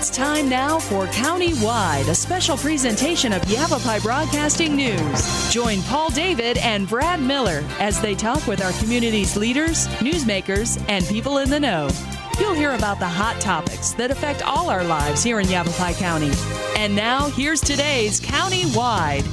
It's time now for County-Wide, a special presentation of Yavapai Broadcasting News. Join Paul David and Brad Miller as they talk with our community's leaders, newsmakers, and people in the know. You'll hear about the hot topics that affect all our lives here in Yavapai County. And now, here's today's County-Wide.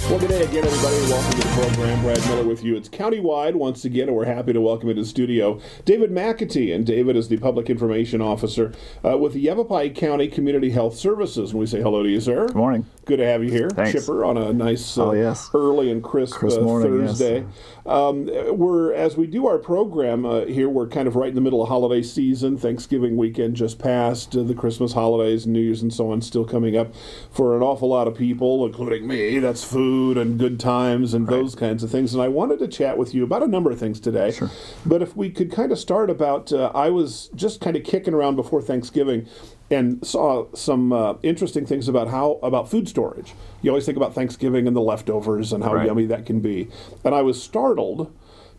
Well, good day again, everybody. Welcome to the program. Brad Miller with you. It's County-Wide once again, and we're happy to welcome into the studio David McAtee. And David is the Public Information Officer with the Yavapai County Community Health Services. And we say hello to you, sir. Good morning. Good to have you here. Thanks. Chipper on a nice yes. early and crisp morning, Thursday. Yes. As we do our program here, we're kind of right in the middle of holiday season. Thanksgiving weekend just passed. The Christmas holidays, New Year's, and so on still coming up for an awful lot of people, including me. That's food and good times and those kinds of things. And I wanted to chat with you about a number of things today. Sure. But if we could kind of start about, I was just kind of kicking around before Thanksgiving and saw some interesting things about food storage. You always think about Thanksgiving and the leftovers and how yummy that can be. And I was startled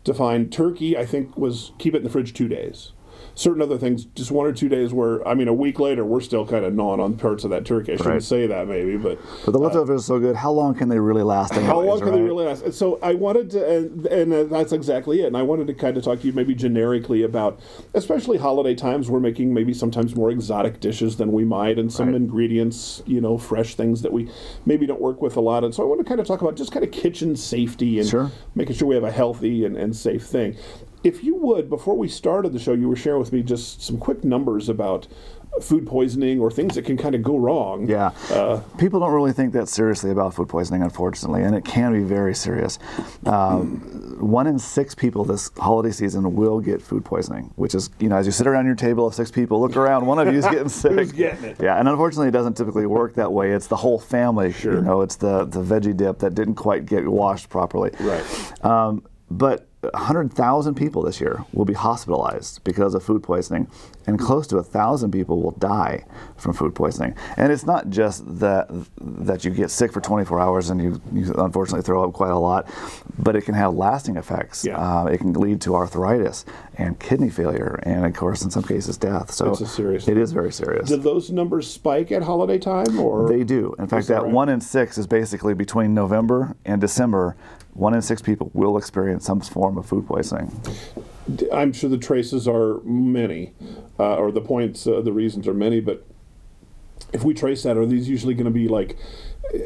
to find turkey, I think, was keep it in the fridge 2 days. Certain other things, just 1 or 2 days where, I mean, a week later, we're still kind of gnawing on parts of that turkey. I shouldn't say that maybe, but the leftovers are so good. How long can they really last? Anyways, how long can they really last? And so I wanted to, and that's exactly it. And I wanted to kind of talk to you maybe generically about, especially holiday times, we're making maybe sometimes more exotic dishes than we might, and some ingredients, fresh things that we maybe don't work with a lot. And so I want to kind of talk about just kind of kitchen safety and making sure we have a healthy and safe thing. If you would, before we started the show, you were sharing with me just some quick numbers about food poisoning or things that can kind of go wrong. Yeah. People don't really think that seriously about food poisoning, unfortunately, and it can be very serious. 1 in 6 people this holiday season will get food poisoning, which is, as you sit around your table of 6 people, look around, one of you is getting sick. Who's getting it? Yeah, and unfortunately, it doesn't typically work that way. It's the whole family. Sure. It's the veggie dip that didn't quite get washed properly. Right. But 100,000 people this year will be hospitalized because of food poisoning, and close to 1,000 people will die from food poisoning. And it's not just that you get sick for 24 hours and you unfortunately throw up quite a lot, but it can have lasting effects. Yeah. It can lead to arthritis and kidney failure, and of course, in some cases, death. So it is very serious. Do those numbers spike at holiday time, or they do? In fact, that 1 in 6 is basically between November and December. 1 in 6 people will experience some form of food poisoning. I'm sure the traces are many, or the points, the reasons are many, but if we trace that, are these usually going to be like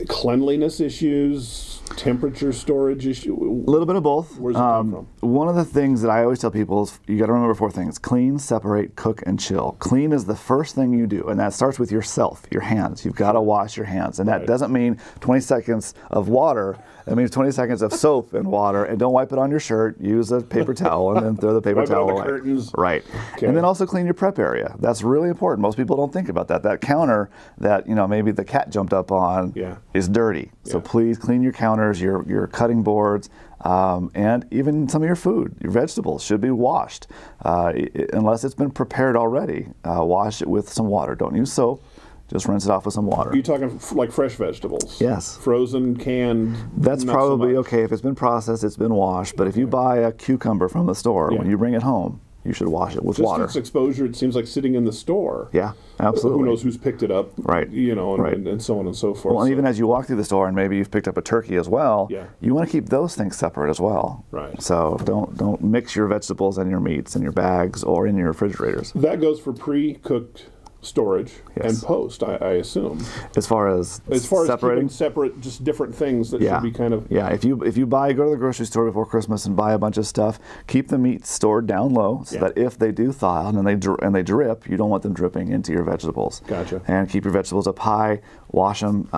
cleanliness issues, temperature, storage issue? A little bit of both. Where's it come from? One of the things that I always tell people is you got to remember 4 things: clean, separate, cook, and chill. Clean is the first thing you do, and that starts with yourself, your hands. You've got to wash your hands, and that doesn't mean 20 seconds of water. That means 20 seconds of soap and water, and don't wipe it on your shirt. Use a paper towel and then throw the paper towel away. Curtains. Right. Okay. And then also clean your prep area. That's really important. Most people don't think about that. That counter that maybe the cat jumped up on is dirty. So please clean your counters, your cutting boards, and even some of your food. Your vegetables should be washed. Unless it's been prepared already, wash it with some water. Don't use soap. Just rinse it off with some water. Are you talking like fresh vegetables? Yes. Frozen, canned? That's probably okay. If it's been processed, it's been washed. But if you buy a cucumber from the store, when you bring it home, you should wash it with water. Just its exposure, it seems like sitting in the store. Yeah, absolutely. Who knows who's picked it up? Right. And so on and so forth. Well, and even as you walk through the store and maybe you've picked up a turkey as well, you want to keep those things separate as well. Right. So don't mix your vegetables and your meats in your bags or in your refrigerators. That goes for pre-cooked storage and post, I assume. As far as keeping separate, just different things that should be kind of... Yeah, if you go to the grocery store before Christmas and buy a bunch of stuff, keep the meat stored down low so that if they do thaw and they drip, you don't want them dripping into your vegetables. Gotcha. And keep your vegetables up high, wash them.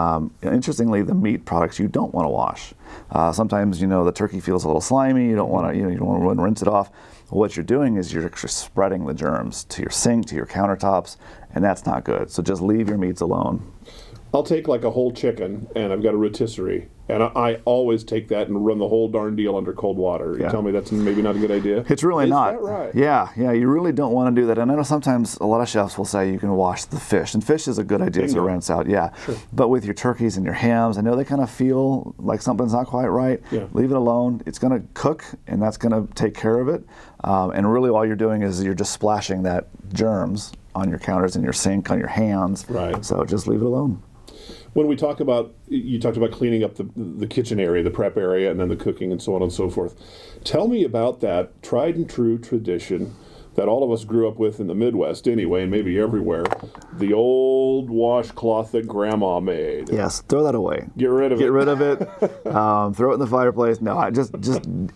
Interestingly, the meat products you don't want to wash. Sometimes, the turkey feels a little slimy, you don't want to rinse it off. What you're doing is you're actually spreading the germs to your sink, to your countertops, and that's not good. So just leave your meats alone. I'll take like a whole chicken, and I've got a rotisserie, and I always take that and run the whole darn deal under cold water. You tell me that's maybe not a good idea? It's really not. Is that right? Yeah, you really don't want to do that. And I know sometimes a lot of chefs will say you can wash the fish, and fish is a good idea to rinse out, Sure. But with your turkeys and your hams, I know they kind of feel like something's not quite right. Leave it alone. It's going to cook, and that's going to take care of it. And really all you're doing is you're just splashing that germs on your counters, in your sink, on your hands. Right. So just leave it alone. When we talk about, you talked about cleaning up the kitchen area, the prep area, and then the cooking and so on and so forth. Tell me about that tried and true tradition that all of us grew up with in the Midwest anyway, and maybe everywhere, the old washcloth that Grandma made. Yes, throw that away. Get rid of it. Get rid of it. Throw it in the fireplace. No,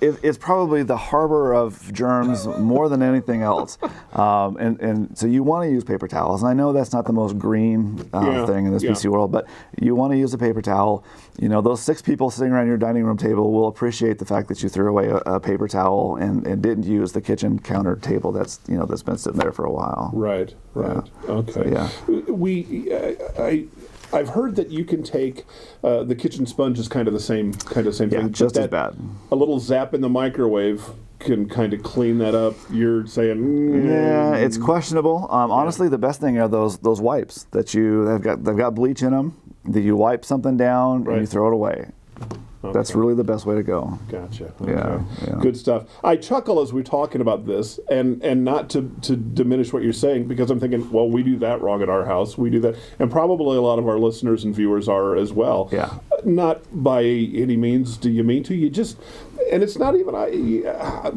it's probably the harbor of germs more than anything else. And so you want to use paper towels. And I know that's not the most green thing in this PC world, but you want to use a paper towel. You know, those 6 people sitting around your dining room table will appreciate the fact that you threw away a paper towel and didn't use the kitchen counter table that's been sitting there for a while. Right. Okay. So, I've heard that you can take the kitchen sponge is kind of the same thing. Just as bad. A little zap in the microwave can kind of clean that up. You're saying yeah, it's questionable. Honestly, the best thing are those wipes that they've got bleach in them. That you wipe something down and you throw it away. Okay. That's really the best way to go. Gotcha. Okay. Yeah. Good stuff. I chuckle as we're talking about this, and not to diminish what you're saying, because I'm thinking, well, we do that wrong at our house. We do that, and probably a lot of our listeners and viewers are as well. Yeah. Not by any means do you mean to. You just, and it's not even,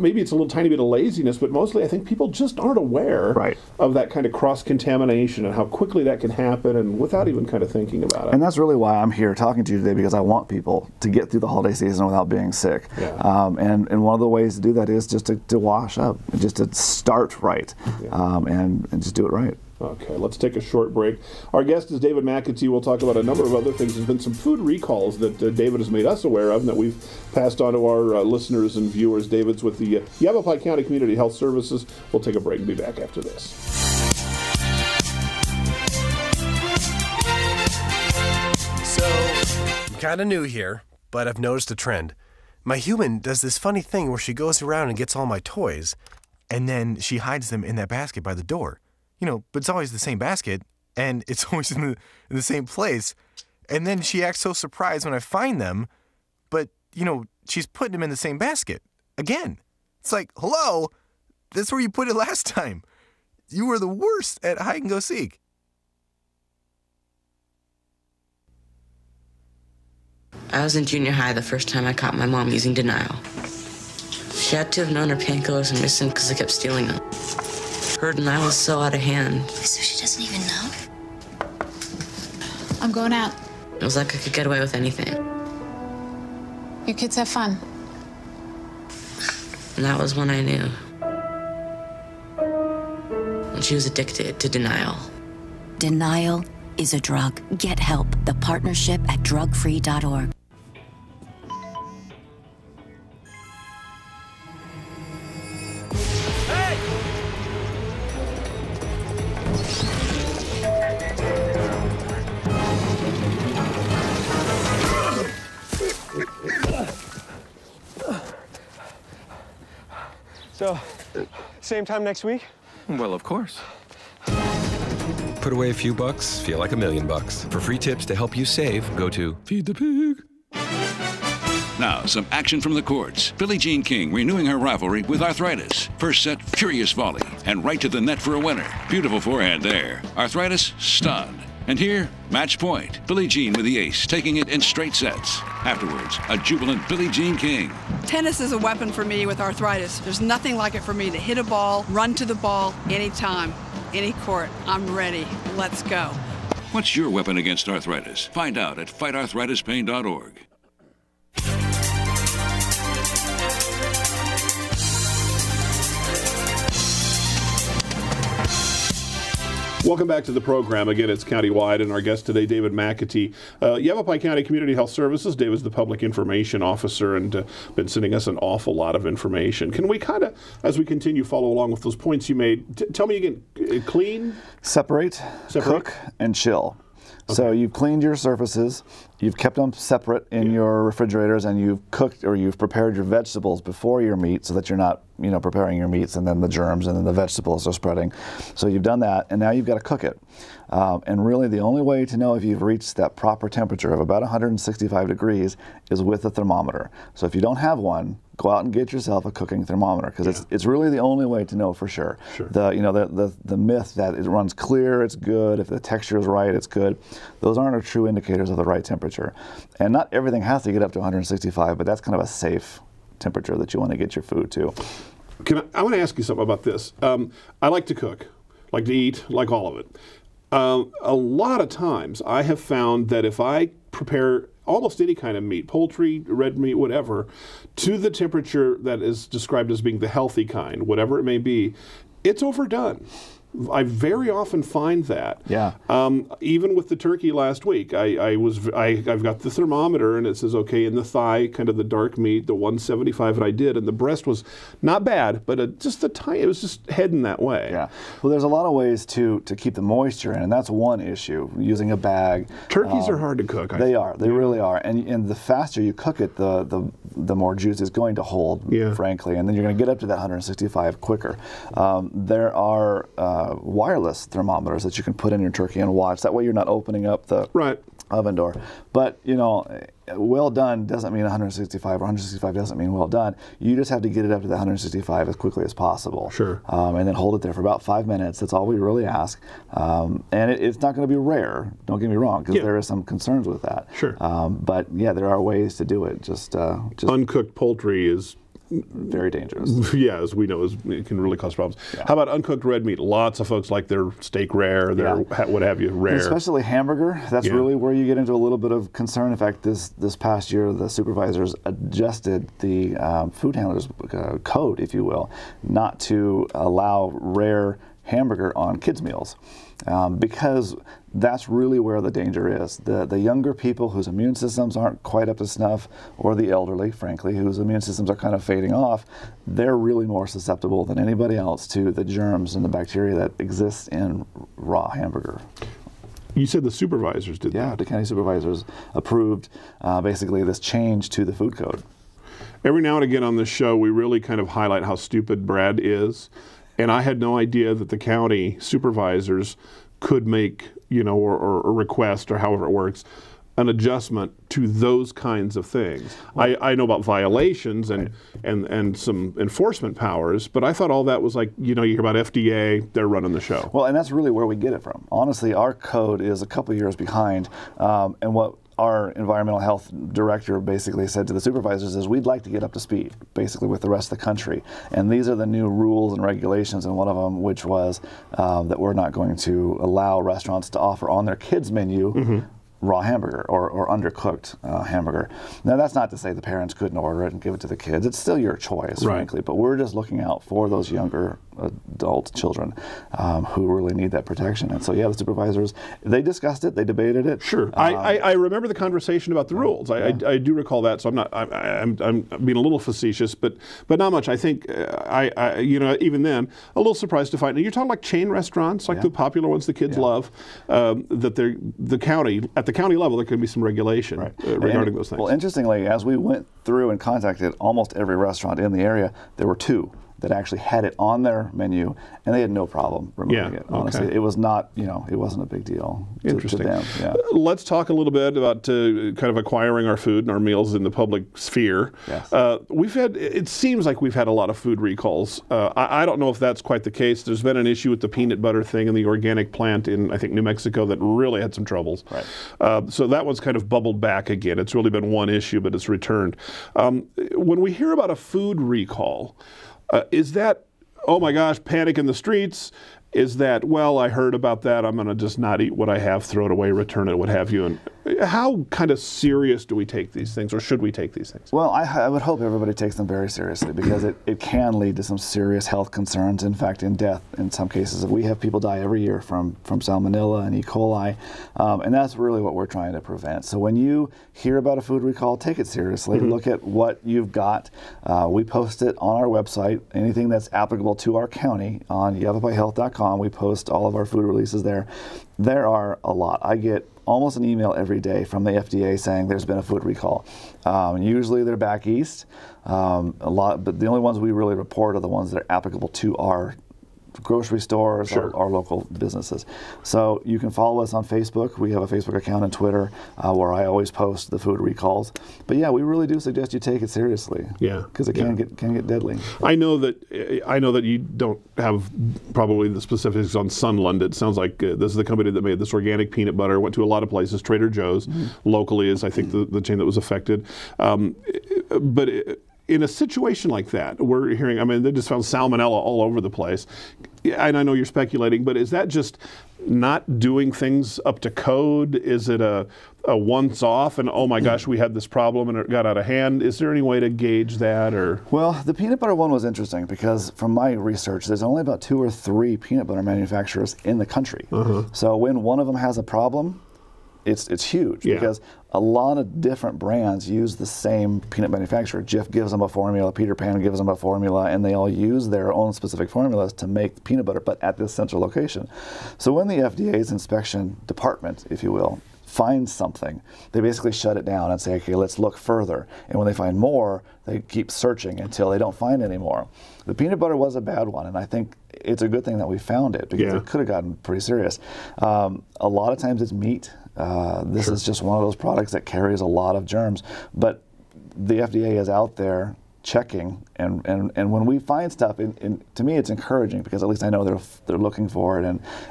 maybe it's a little tiny bit of laziness, but mostly I think people just aren't aware of that kind of cross-contamination and how quickly that can happen, and without even kind of thinking about it. And that's really why I'm here talking to you today, because I want people to get through the holiday season without being sick. Yeah. And one of the ways to do that is just to wash up, just to start right, and just do it right. Okay, let's take a short break. Our guest is David McAtee. We'll talk about a number of other things. There's been some food recalls that David has made us aware of and that we've passed on to our listeners and viewers. David's with the Yavapai County Community Health Services. We'll take a break and be back after this. So, I'm kind of new here, but I've noticed a trend. My human does this funny thing where she goes around and gets all my toys, and then she hides them in that basket by the door. You know, but it's always the same basket, and it's always in the same place. And then she acts so surprised when I find them, but, she's putting them in the same basket. Again. It's like, hello, that's where you put it last time. You were the worst at hide and go seek. I was in junior high the first time I caught my mom using denial. She had to have known her painkillers were missing because I kept stealing them. Her denial was so out of hand. So she doesn't even know? I'm going out. It was like I could get away with anything. You kids have fun. And that was when I knew. When she was addicted to denial. Denial is a drug. Get help. The partnership at drugfree.org. So, same time next week? Well, of course. Put away a few bucks, feel like $1 million. For free tips to help you save, go to Feed the Pig. Now, some action from the courts. Billie Jean King renewing her rivalry with Arthritis. First set, furious volley, and right to the net for a winner. Beautiful forehand there. Arthritis, stunned. And here, match point. Billie Jean with the ace, taking it in straight sets. Afterwards, a jubilant Billie Jean King. Tennis is a weapon for me with arthritis. There's nothing like it for me to hit a ball, run to the ball, anytime, any court. I'm ready. Let's go. What's your weapon against arthritis? Find out at fightarthritispain.org. Welcome back to the program. Again, it's countywide, and our guest today, David McAtee, Yavapai County Community Health Services. David's the Public Information Officer and been sending us an awful lot of information. Can we kind of, as we continue, follow along with those points you made? Tell me again, clean? Separate, cook, and chill. So you've cleaned your surfaces, you've kept them separate in your refrigerators, and you've cooked or you've prepared your vegetables before your meat so that you're not, preparing your meats and then the germs and then the vegetables are spreading. So you've done that, and now you've got to cook it. And really the only way to know if you've reached that proper temperature of about 165 degrees is with a thermometer. So if you don't have one, go out and get yourself a cooking thermometer, because it's really the only way to know for sure. The myth that it runs clear, it's good, if the texture is right, it's good, those aren't true indicators of the right temperature. And not everything has to get up to 165, but that's kind of a safe temperature that you want to get your food to. I want to ask you something about this. I like to cook, like to eat, like all of it. A lot of times I have found that if I prepare almost any kind of meat, poultry, red meat, whatever, to the temperature that is described as being the healthy kind, whatever it may be, it's overdone. I very often find that. Yeah. Even with the turkey last week, I've got the thermometer and it says, okay, in the thigh, kind of the dark meat, the 175, and I did, and the breast was not bad, but it was just heading that way. Yeah. Well, there's a lot of ways to keep the moisture in, and that's one issue, using a bag. Turkeys are hard to cook. They really are. And the faster you cook it, the more juice is going to hold, frankly, and then you're going to get up to that 165 quicker. There are wireless thermometers that you can put in your turkey and watch. That way you're not opening up the oven door. But, well done doesn't mean 165, or 165 doesn't mean well done. You just have to get it up to the 165 as quickly as possible. Sure. And then hold it there for about 5 minutes. That's all we really ask. And it's not going to be rare, don't get me wrong, because there are some concerns with that. Sure. But yeah, there are ways to do it. Just uncooked poultry is very dangerous. Yeah, as we know, it can really cause problems. Yeah. How about uncooked red meat? Lots of folks like their steak rare, their what have you, rare. Especially hamburger. That's really where you get into a little bit of concern. In fact, this past year, the supervisors adjusted the food handlers code, if you will, not to allow rare hamburger on kids' meals. Because that's really where the danger is. The younger people whose immune systems aren't quite up to snuff, or the elderly, frankly, whose immune systems are kind of fading off, they're really more susceptible than anybody else to the germs and the bacteria that exists in raw hamburger. You said the supervisors did that? Yeah, the county supervisors approved basically this change to the food code. Every now and again on this show, we really kind of highlight how stupid Brad is. And I had no idea that the county supervisors could make, or request, or however it works, an adjustment to those kinds of things. I know about violations and some enforcement powers, but I thought all that was like, you hear about FDA, they're running the show. Well, and that's really where we get it from. Honestly, our code is a couple years behind, and what our environmental health director basically said to the supervisors is, we'd like to get up to speed, basically, with the rest of the country. And these are the new rules and regulations, and one of them, which was that we're not going to allow restaurants to offer on their kids' menu raw hamburger or undercooked hamburger. Now, that's not to say the parents couldn't order it and give it to the kids. It's still your choice, frankly. But we're just looking out for those younger adult children who really need that protection. And so, yeah, the supervisors, they discussed it, they debated it. Sure. I remember the conversation about the rules. I do recall that, so I'm being a little facetious, but not much. I think, even then, a little surprised to find, you're talking like chain restaurants, like the popular ones the kids love, that at the county level, there could be some regulation regarding those things. Well, interestingly, as we went through and contacted almost every restaurant in the area, there were 2 that actually had it on their menu, and they had no problem removing it. Honestly, it was not, it wasn't a big deal to them. Yeah. Let's talk a little bit about kind of acquiring our food and our meals in the public sphere. Yes. It seems like we've had a lot of food recalls. I don't know if that's quite the case. There's been an issue with the peanut butter thing in the organic plant in, I think, New Mexico that really had some troubles. Right. So that one's kind of bubbled back again. It's really been one issue, but it's returned. When we hear about a food recall, is that, oh my gosh, panic in the streets? Is that, well, I heard about that, I'm going to just not eat what I have, throw it away, return it, what have you? And how kind of serious do we take these things, or should we take these things? Well, I would hope everybody takes them very seriously, because it can lead to some serious health concerns, in fact, in death in some cases. We have people die every year from salmonella and E. coli, and that's really what we're trying to prevent. So when you hear about a food recall, take it seriously. Look at what you've got. We post it on our website, anything that's applicable to our county on YavaPaiHealth.com. We post all of our food releases there. There are a lot. I get almost an email every day from the FDA saying there's been a food recall. Usually they're back east, but the only ones we really report are the ones that are applicable to our grocery stores, our local businesses. So you can follow us on Facebook. We have a Facebook account and Twitter where I always post the food recalls. But yeah, we really do suggest you take it seriously. Yeah, because it can get deadly. I know that you don't have probably the specifics on Sunland. It sounds like this is the company that made this organic peanut butter. Went to a lot of places. Trader Joe's locally is, I think, the chain that was affected. But in a situation like that, we're hearing, they just found salmonella all over the place. And I know you're speculating, but is that just not doing things up to code? Is it a once off and, oh my gosh, we had this problem and it got out of hand? Is there any way to gauge that? Or Well, the peanut butter one was interesting because from my research, there's only about 2 or 3 peanut butter manufacturers in the country. So when one of them has a problem, it's huge because a lot of different brands use the same peanut manufacturer. Jif gives them a formula, Peter Pan gives them a formula, and they all use their own specific formulas to make peanut butter, but at this central location. So when the FDA's inspection department, if you will, finds something, they basically shut it down and say, okay, let's look further. And when they find more, they keep searching until they don't find any more. The peanut butter was a bad one, and I think it's a good thing that we found it because it could have gotten pretty serious. A lot of times it's meat. This is just one of those products that carries a lot of germs, but the FDA is out there checking, and when we find stuff, to me it's encouraging because at least I know they're looking for it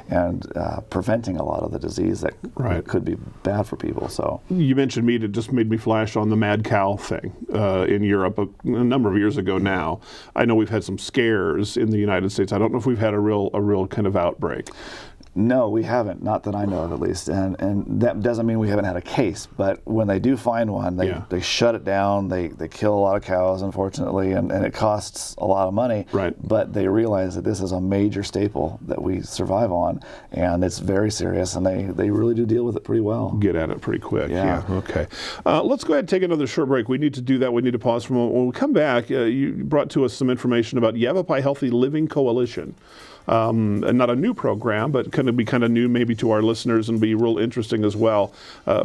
and preventing a lot of the disease that could be bad for people. So you mentioned meat; it just made me flash on the mad cow thing in Europe a number of years ago. Now I know we've had some scares in the United States. I don't know if we've had a real kind of outbreak. No, we haven't, not that I know of at least, and that doesn't mean we haven't had a case, but when they do find one, they shut it down, they kill a lot of cows, unfortunately, and it costs a lot of money, but they realize that this is a major staple that we survive on, and it's very serious, and they really do deal with it pretty well. Get at it pretty quick, okay. Let's go ahead and take another short break. We need to do that. We need to pause for a moment. When we come back, you brought to us some information about Yavapai Healthy Living Coalition. And not a new program, but going to be kind of new maybe to our listeners and be real interesting as well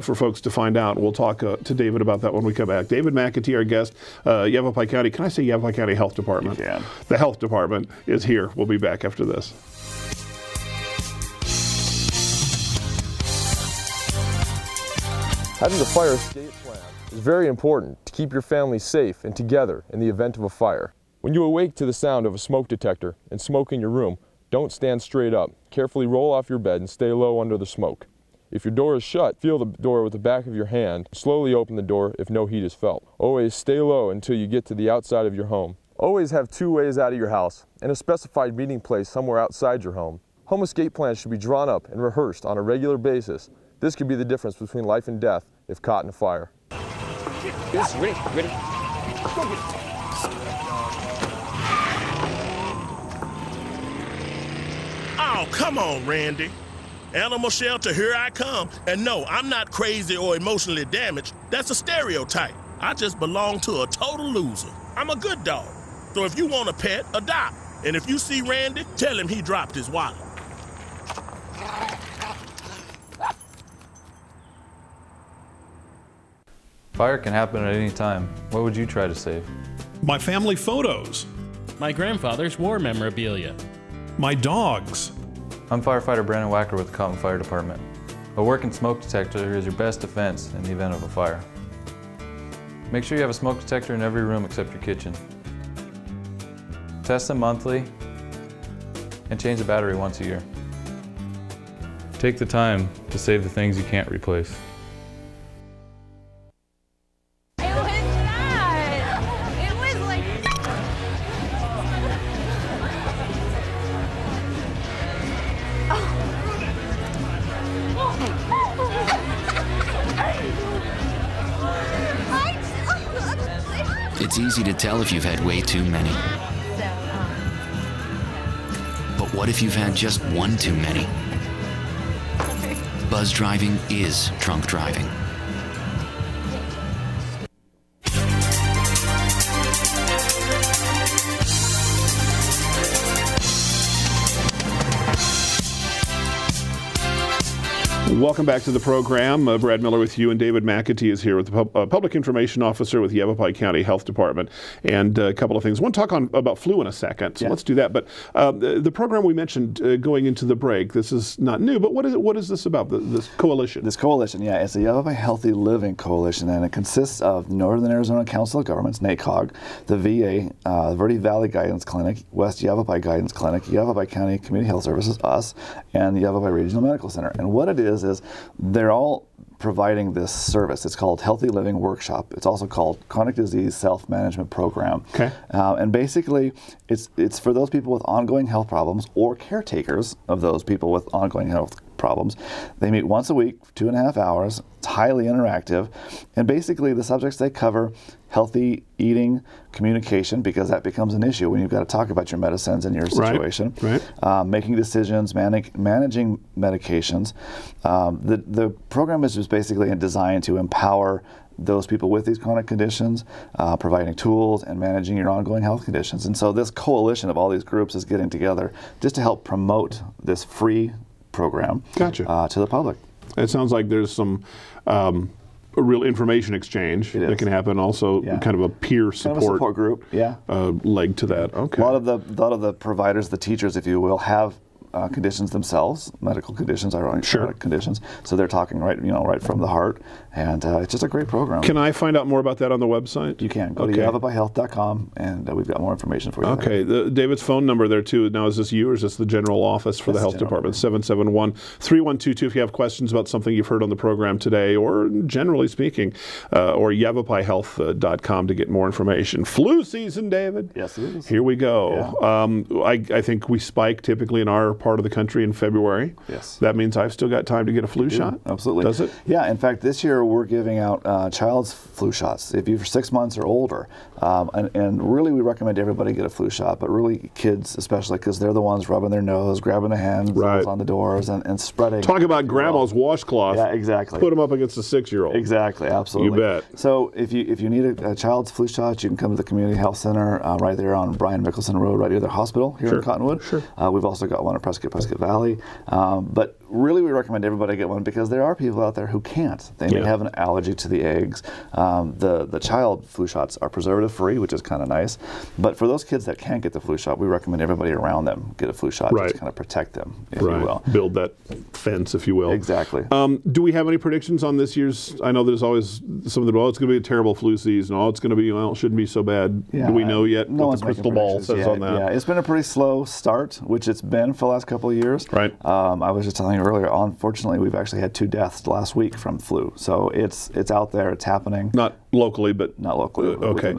for folks to find out. We'll talk to David about that when we come back. David McAtee, our guest, Yavapai County. Can I say Yavapai County Health Department? You can. The Health Department is here. We'll be back after this. Having a fire escape plan is very important to keep your family safe and together in the event of a fire. When you awake to the sound of a smoke detector and smoke in your room, don't stand straight up. Carefully roll off your bed and stay low under the smoke. If your door is shut, feel the door with the back of your hand. Slowly open the door if no heat is felt. Always stay low until you get to the outside of your home. Always have 2 ways out of your house and a specified meeting place somewhere outside your home. Home escape plans should be drawn up and rehearsed on a regular basis. This could be the difference between life and death if caught in a fire. Yes, ready? Go get it. Oh, come on, Randy. Animal shelter, here I come. And no, I'm not crazy or emotionally damaged. That's a stereotype. I just belong to a total loser. I'm a good dog. So if you want a pet, adopt. And if you see Randy, tell him he dropped his wallet. Fire can happen at any time. What would you try to save? My family photos. My grandfather's war memorabilia. My dogs. I'm firefighter Brandon Wacker with the Cotton Fire Department. A working smoke detector is your best defense in the event of a fire. Make sure you have a smoke detector in every room except your kitchen. Test them monthly and change the battery once a year. Take the time to save the things you can't replace. It's easy to tell if you've had way too many. But what if you've had just one too many? Buzz driving is drunk driving. Welcome back to the program. Brad Miller with you, and David McAtee is here with the Public Information Officer with Yavapai County Health Department. And a couple of things. I want to talk about flu in a second, so let's do that. But the program we mentioned going into the break, this is not new, but what is this about, this coalition? This coalition, it's the Yavapai Healthy Living Coalition, and it consists of Northern Arizona Council of Governments, NACOG, the VA, Verde Valley Guidance Clinic, West Yavapai Guidance Clinic, Yavapai County Community Health Services, us, and the Yavapai Regional Medical Center. And what it is they're all providing this service. It's called Healthy Living Workshop. It's also called Chronic Disease Self-Management Program. Okay. And basically, it's for those people with ongoing health problems or caretakers of those people with ongoing health problems. They meet once a week, 2.5 hours. It's highly interactive. And basically, the subjects they cover: healthy eating, communication, because that becomes an issue when you've got to talk about your medicines and your situation. Right. Making decisions, managing medications. The program is just basically designed to empower those people with these chronic conditions, providing tools and managing your ongoing health conditions. And so this coalition of all these groups is getting together just to help promote this free program to the public. It sounds like there's some a real information exchange that can happen. Also, kind of a peer support group. Leg to that. Okay. A lot of the providers, the teachers, if you will, have conditions themselves, medical conditions, ironic conditions. So they're talking right from the heart, and it's just a great program. Can I find out more about that on the website? You can go to yavapaihealth.com, and we've got more information for you. Okay, David's phone number there too. Now, is this you or is this the general office for the health department? 771-3122. If you have questions about something you've heard on the program today, or generally speaking, or yavapaihealth.com to get more information. Flu season, David. Yes, it is. Here we go. Yeah. I think we spike typically in our part of the country in February. Yes. That means I've still got time to get a flu shot? Absolutely. Does it? Yeah. In fact, this year we're giving out child's flu shots if you're 6 months or older. And really we recommend everybody get a flu shot, but really kids especially, because they're the ones rubbing their nose, grabbing the hands on the doors, and spreading. Talk about grandma's washcloth. Yeah, exactly. Put them up against a 6-year-old. Exactly, absolutely. You bet. So if you need a child's flu shot, you can come to the Community Health Center right there on Brian Mickelson Road, right near the hospital here in Cottonwood. Sure. We've also got one at Prescott Valley. But really we recommend everybody get one because there are people out there who can't. They may have an allergy to the eggs. The child flu shots are preservative free, which is kind of nice. But for those kids that can't get the flu shot, we recommend everybody around them get a flu shot to kind of protect them, if you will. Build that fence, if you will. Exactly. Do we have any predictions on this year's? I know there's always some of the, it's going to be a terrible flu season. It's going to be, it shouldn't be so bad. Yeah, do we know yet what the crystal ball says on that? Yeah, it's been a pretty slow start, which it's been for the last couple of years. Right. I was just telling you earlier, unfortunately, we've actually had 2 deaths last week from flu. So it's out there, it's happening. Not locally, but not locally. Okay.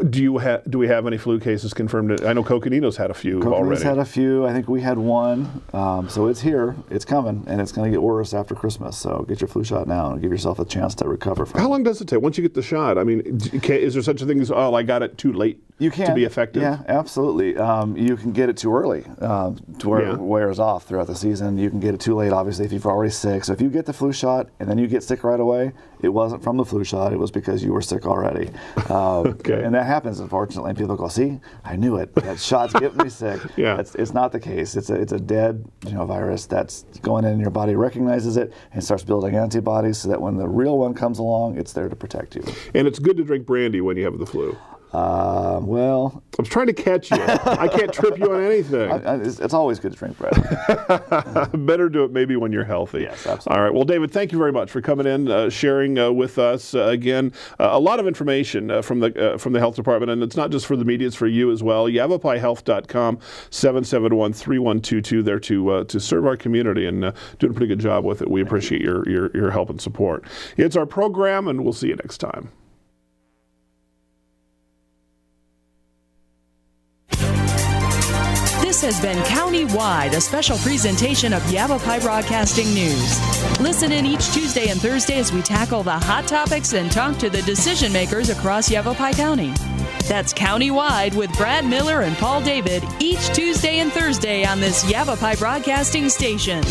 Do we have any flu cases confirmed? I know Coconino's had a few already. Coconino's had a few. I think we had one. So it's here, it's coming, and it's going to get worse after Christmas. So get your flu shot now and give yourself a chance to recover from it. How long does it take once you get the shot? I mean, is there such a thing as, I got it too late to be effective? Yeah, absolutely. You can get it too early to where it wears off throughout the season. You can get it too late, obviously, if you've already sick. So if you get the flu shot and then you get sick right away, it wasn't from the flu shot. It was because you were sick already. And that happens, unfortunately. And people go, see, I knew it. That shot's getting me sick. It's not the case. It's a dead virus that's going in your body, recognizes it, and starts building antibodies so that when the real one comes along, it's there to protect you. And it's good to drink brandy when you have the flu. Well, I'm trying to catch you. I can't trip you on anything. It's always good to drink bread. Better do it maybe when you're healthy. Yes, absolutely. All right. Well, David, thank you very much for coming in, sharing with us. Again, a lot of information from the health department, and it's not just for the media; it's for you as well. YavapaiHealth.com, 771-3122 there to serve our community and doing a pretty good job with it. We appreciate your help and support. It's our program, and we'll see you next time. This has been County-Wide, a special presentation of Yavapai Broadcasting News. Listen in each Tuesday and Thursday as we tackle the hot topics and talk to the decision makers across Yavapai County. That's County-Wide with Brad Miller and Paul David each Tuesday and Thursday on this Yavapai Broadcasting station.